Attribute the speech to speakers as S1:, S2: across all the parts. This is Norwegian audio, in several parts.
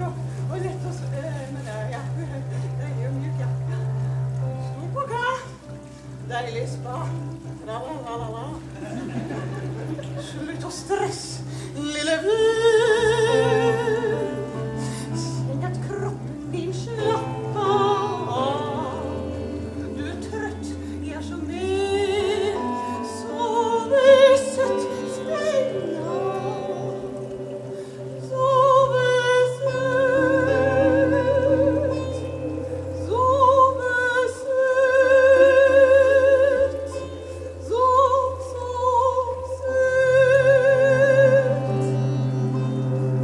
S1: og lett oss, men ja, deilig og mjuk, ja. Stor på hva? Deilig spa. La. Slutt å stress, lille venn. Kjenn at kroppen din slapper av. Du trøtt, jeg så med. Sove søtt, Stella. Sove søtt. Sove søtt. Sov søtt.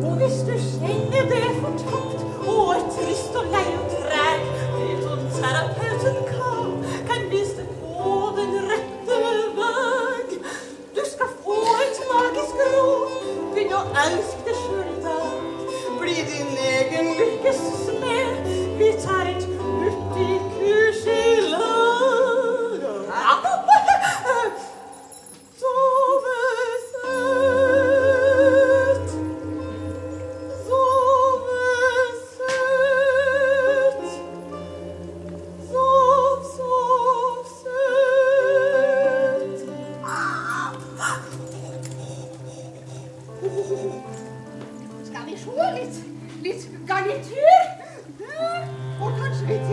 S1: Og hvis du kjenner det fortapt og trist og lei og treg, vet om terapeuten kan vise deg på den rette vei. Du skal få et magisk råd. Begynn å elske deg selv i dag. Bli din egen lykkes smed. Vi tar et hurtig kurs i lag. Sove søtt. Sove søtt. Sov søtt. Skal vi se litt garnitur? Og kanskje litt